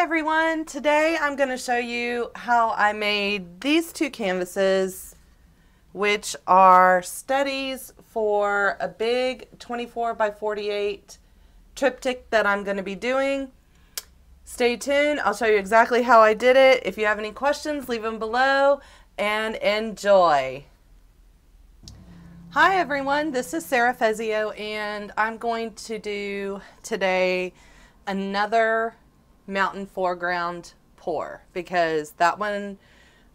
everyone, today I'm going to show you how I made these two canvases, which are studies for a big 24 by 48 triptych that I'm going to be doing. Stay tuned, I'll show you exactly how I did it. If you have any questions, leave them below and enjoy. Hi everyone, this is Sarah Fezio and I'm going to do today another mountain foreground pour because that one,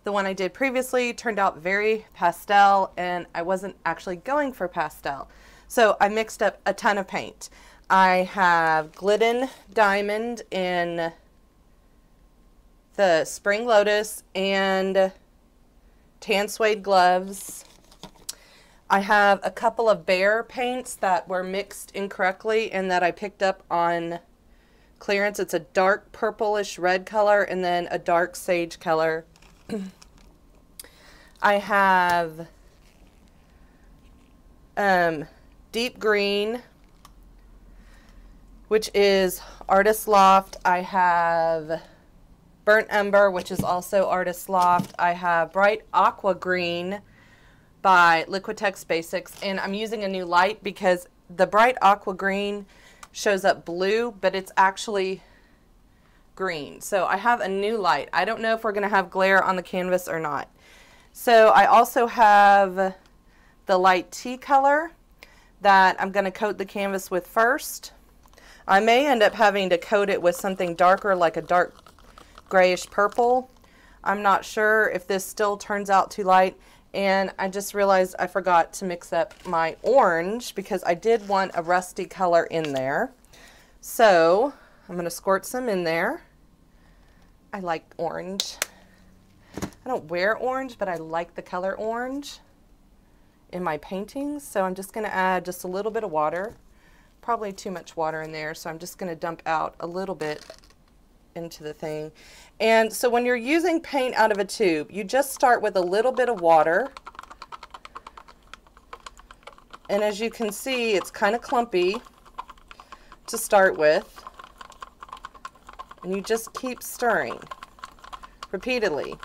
the one I did previously, turned out very pastel and I wasn't actually going for pastel. So I mixed up a ton of paint. I have Glidden Diamond in the Spring Lotus and tan suede gloves. I have a couple of Behr paints that were mixed incorrectly and that I picked up on clearance. It's a dark purplish red color and then a dark sage color. I have deep green, which is Artist Loft. I have burnt umber, which is also Artist Loft. I have bright aqua green by Liquitex Basics, and I'm using a new light because the bright aqua green shows up blue, but it's actually green. So I have a new light. I don't know if we're going to have glare on the canvas or not. So I also have the light tea color that I'm going to coat the canvas with first. I may end up having to coat it with something darker, like a dark grayish purple. I'm not sure if this still turns out too light. And I just realized I forgot to mix up my orange because I did want a rusty color in there. So I'm going to squirt some in there. I like orange. I don't wear orange, but I like the color orange in my paintings. So I'm just going to add just a little bit of water. Probably too much water in there, so I'm just going to dump out a little bit into the thing. And so when you're using paint out of a tube, you just start with a little bit of water. And as you can see, it's kind of clumpy to start with. And you just keep stirring repeatedly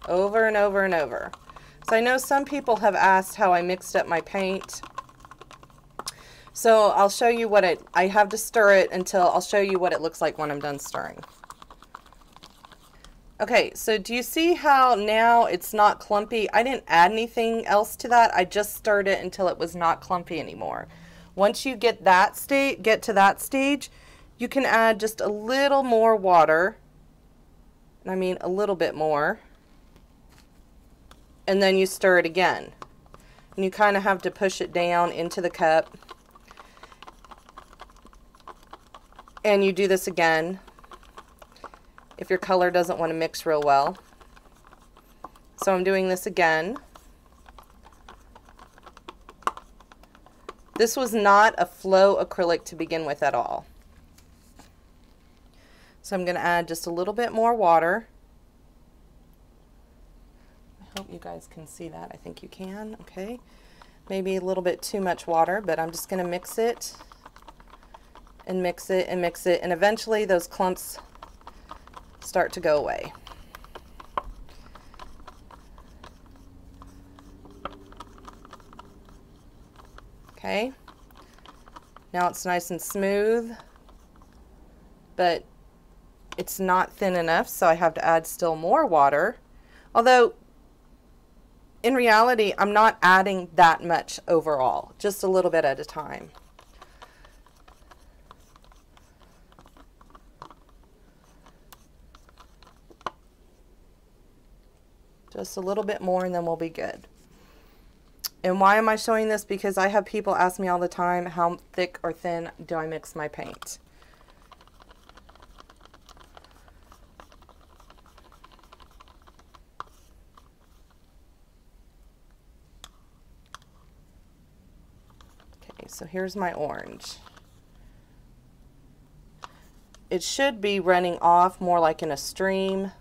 over and over and over. So I know some people have asked how I mixed up my paint. So I'll show you what I have to stir it until I'll show you what it looks like when I'm done stirring. Okay, so do you see how now it's not clumpy? I didn't add anything else to that. I just stirred it until it was not clumpy anymore. Once you get to that stage, you can add just a little more water. I mean a little bit more. And then you stir it again. And you kind of have to push it down into the cup. And you do this again if your color doesn't want to mix real well. So I'm doing this again. This was not a flow acrylic to begin with at all. So I'm going to add just a little bit more water. I hope you guys can see that. I think you can. Okay. Maybe a little bit too much water, but I'm just going to mix it. And mix it and mix it, and eventually those clumps start to go away. Okay, now it's nice and smooth, but it's not thin enough, so I have to add still more water. Although in reality I'm not adding that much overall, just a little bit at a time. Just a little bit more and then we'll be good. And why am I showing this? Because I have people ask me all the time, how thick or thin do I mix my paint? Okay, so here's my orange. It should be running off more like in a stream,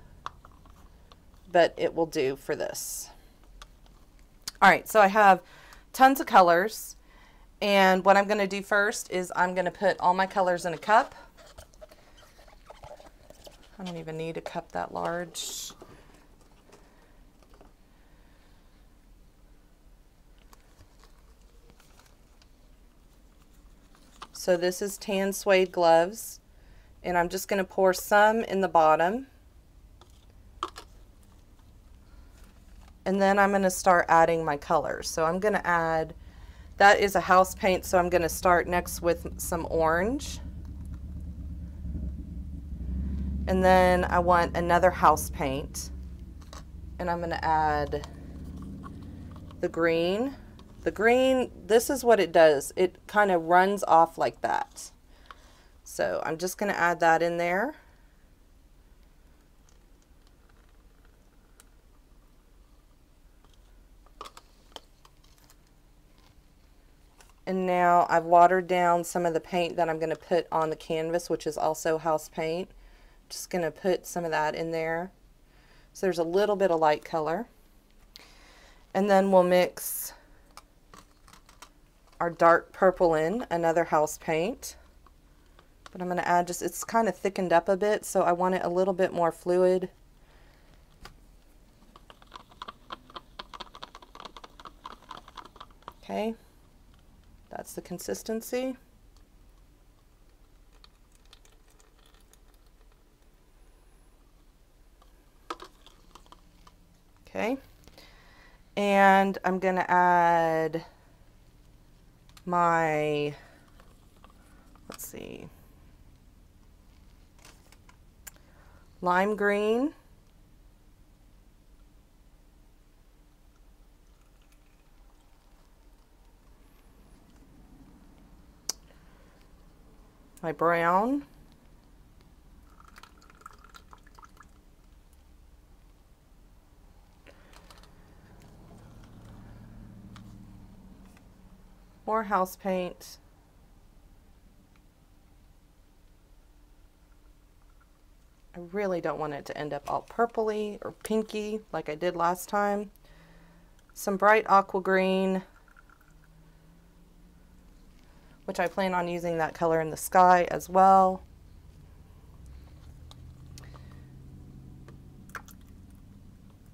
but it will do for this. All right, so I have tons of colors, and what I'm going to do first is I'm going to put all my colors in a cup, I don't even need a cup that large. So this is tan suede gloves, and I'm just going to pour some in the bottom. And then I'm going to start adding my colors. So I'm going to add, that is a house paint, so I'm going to start next with some orange. And then I want another house paint. And I'm going to add the green. The green, this is what it does. It kind of runs off like that. So I'm just going to add that in there. And now I've watered down some of the paint that I'm going to put on the canvas, which is also house paint. Just going to put some of that in there. So there's a little bit of light color. And then we'll mix our dark purple in, another house paint. But I'm going to add just, it's kind of thickened up a bit, so I want it a little bit more fluid. Okay, that's the consistency. Okay, and I'm going to add my, let's see, lime green, my brown, more house paint, I really don't want it to end up all purpley or pinky like I did last time. Some bright aqua green, which I plan on using that color in the sky as well.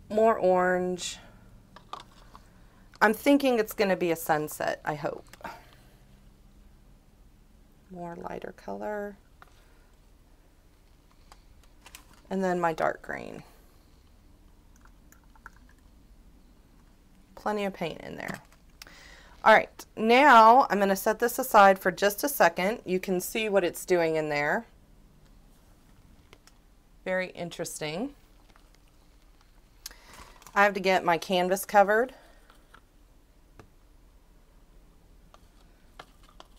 More orange. I'm thinking it's going to be a sunset, I hope. More lighter color. And then my dark green. Plenty of paint in there. All right, now I'm going to set this aside for just a second. You can see what it's doing in there. Very interesting. I have to get my canvas covered,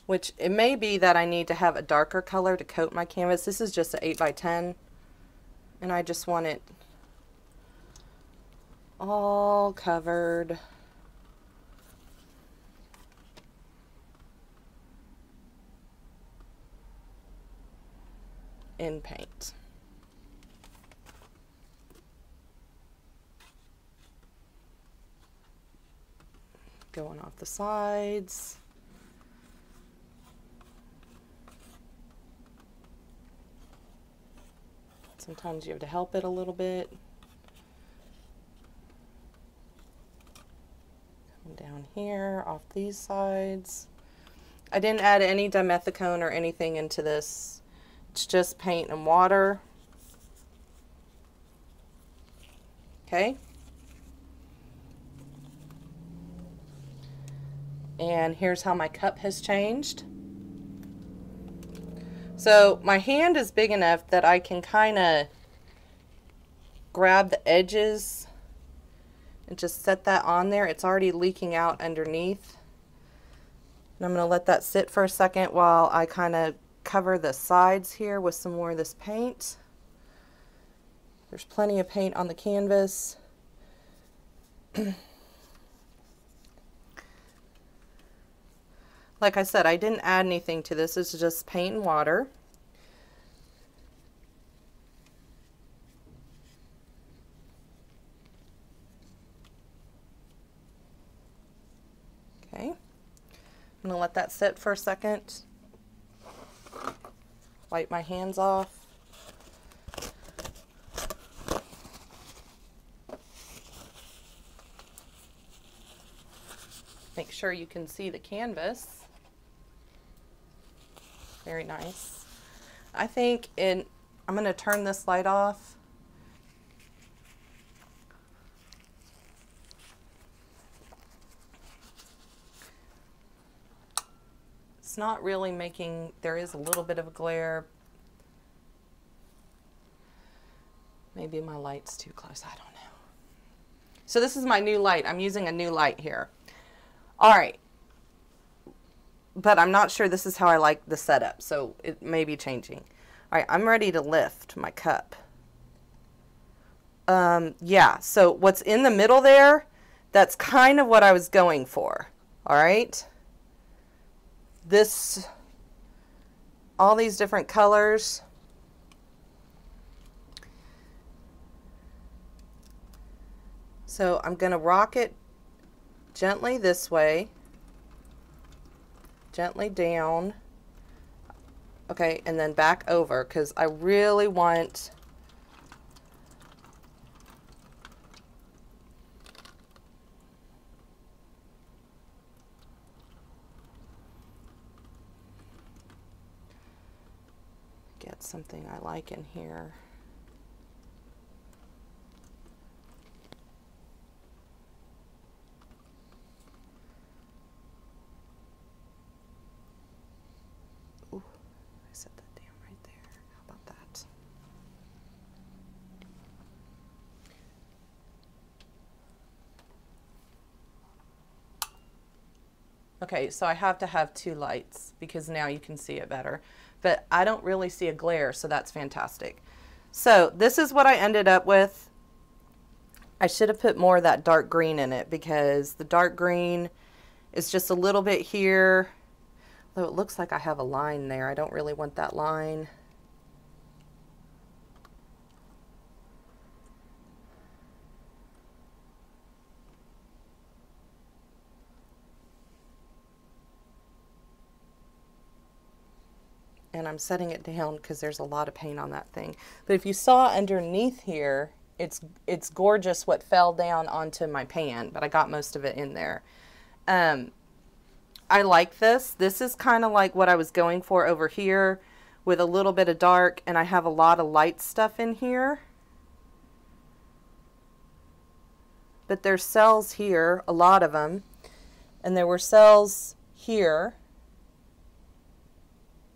which it may be that I need to have a darker color to coat my canvas. This is just an 8x10, and I just want it all covered. In paint. Going off the sides. Sometimes you have to help it a little bit. Come down here, off these sides. I didn't add any dimethicone or anything into this. It's just paint and water. Okay. And here's how my cup has changed. So my hand is big enough that I can kind of grab the edges and just set that on there. It's already leaking out underneath. And I'm going to let that sit for a second while I kind of cover the sides here with some more of this paint. There's plenty of paint on the canvas. Like I said, I didn't add anything to this. This is just paint and water. Okay. I'm going to let that sit for a second. Wipe my hands off. sure you can see the canvas. Very nice. I think I'm going to turn this light off. It's not really making, there is a little bit of a glare. Maybe my light's too close, I don't know. So this is my new light. I'm using a new light here. All right. But I'm not sure this is how I like the setup, so it may be changing. All right, I'm ready to lift my cup. Yeah, so what's in the middle there, that's kind of what I was going for. All right. All these different colors. So I'm going to rock it gently this way, gently down. Okay, and then back over, because I really want get something I like in here. Ooh, I set that down right there. How about that? Okay, so I have to have two lights because now you can see it better. But I don't really see a glare, so that's fantastic. So this is what I ended up with. I should have put more of that dark green in it because the dark green is just a little bit here. Though it looks like I have a line there. I don't really want that line. And I'm setting it down because there's a lot of paint on that thing. But if you saw underneath here, it's gorgeous what fell down onto my pan, but I got most of it in there. I like this. This is kind of like what I was going for over here with a little bit of dark, and I have a lot of light stuff in here. But there's cells here, a lot of them, and there were cells here.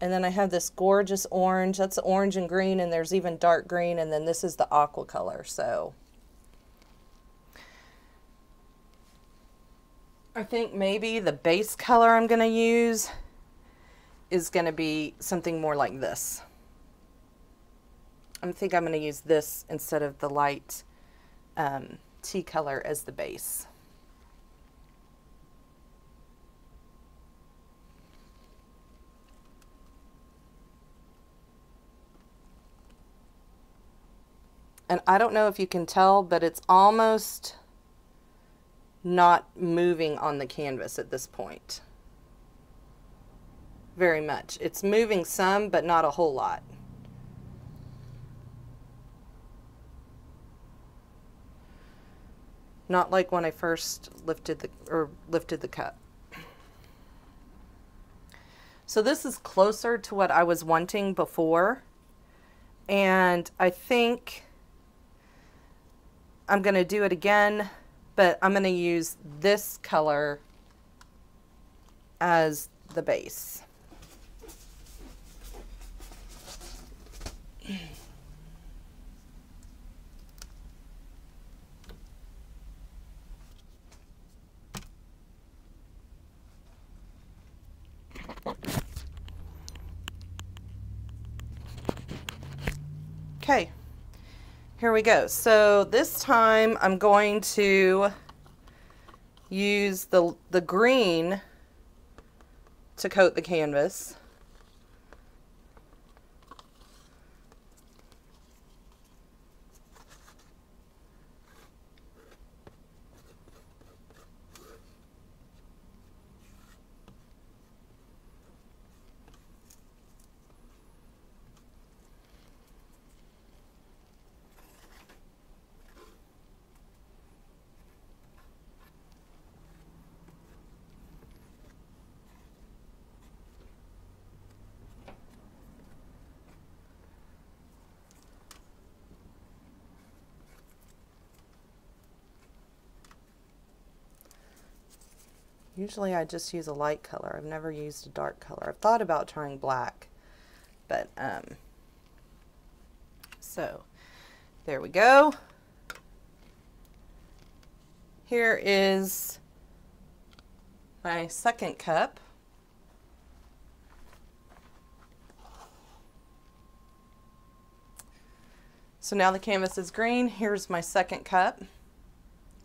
And then I have this gorgeous orange. That's orange and green, and there's even dark green, and then this is the aqua color. So I think maybe the base color I'm going to use is going to be something more like this. I think I'm going to use this instead of the light tea color as the base. And I don't know if you can tell, but it's almost not moving on the canvas at this point. Very much. It's moving some, but not a whole lot. Not like when I first lifted the cup. So this is closer to what I was wanting before. And I think I'm going to do it again, but I'm going to use this color as the base. Okay. Here we go. So this time I'm going to use the green to coat the canvas. Usually I just use a light color. I've never used a dark color. I've thought about trying black, but so there we go. Here is my second cup. So now the canvas is green. Here's my second cup,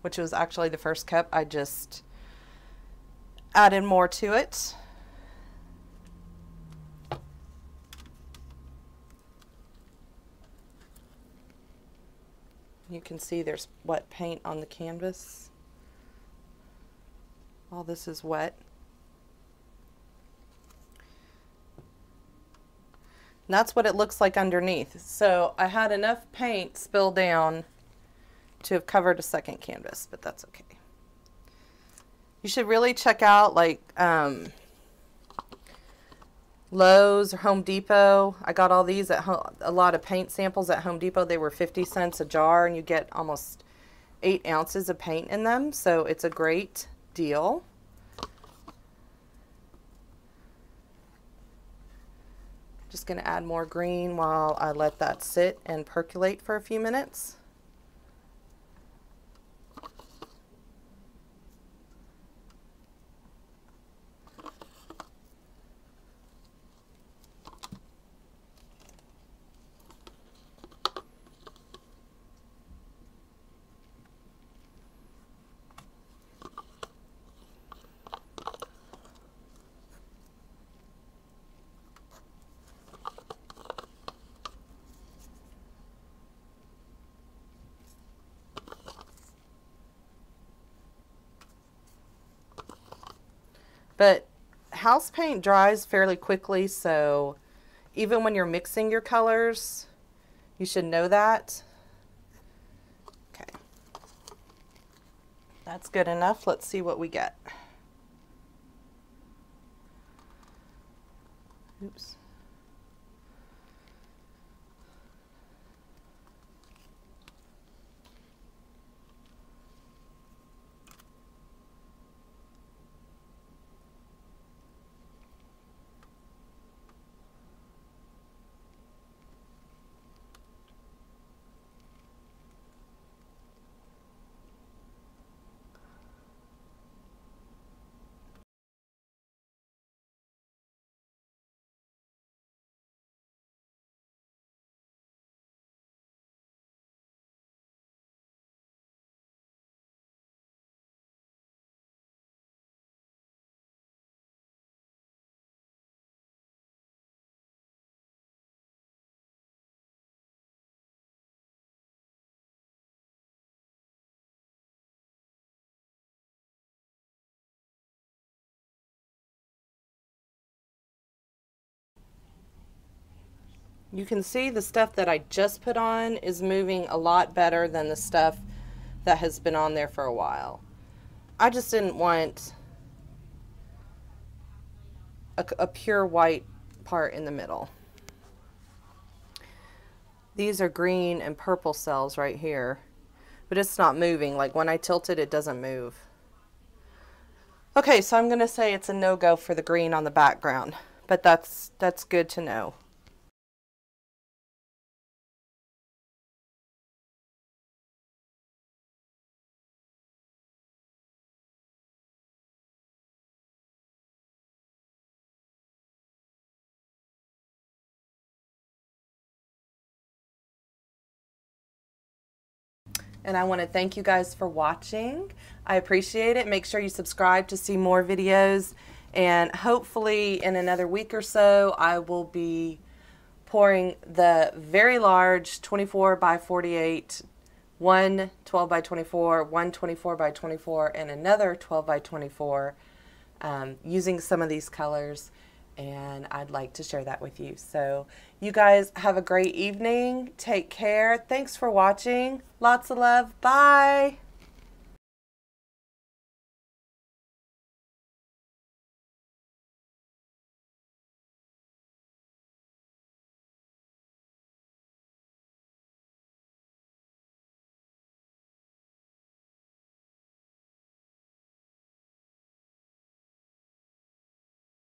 which was actually the first cup. I just added more to it. You can see there's wet paint on the canvas. All this is wet. And that's what it looks like underneath. So I had enough paint spill down to have covered a second canvas, but that's okay. You should really check out like Lowe's or Home Depot. I got all these at a lot of paint samples at Home Depot. They were 50 cents a jar, and you get almost 8 ounces of paint in them, so it's a great deal. Just going to add more green while I let that sit and percolate for a few minutes. But house paint dries fairly quickly, so even when you're mixing your colors, you should know that. Okay. That's good enough. Let's see what we get. Oops. You can see the stuff that I just put on is moving a lot better than the stuff that has been on there for a while. I just didn't want a pure white part in the middle. These are green and purple cells right here, but it's not moving. Like when I tilt it, it doesn't move. Okay, so I'm going to say it's a no-go for the green on the background, but that's good to know. And I want to thank you guys for watching. I appreciate it. Make sure you subscribe to see more videos. And hopefully in another week or so, I will be pouring the very large 24 by 48, one 12 by 24, one 24 by 24, and another 12 by 24 using some of these colors. And I'd like to share that with you. So you guys have a great evening. Take care. Thanks for watching. Lots of love. Bye.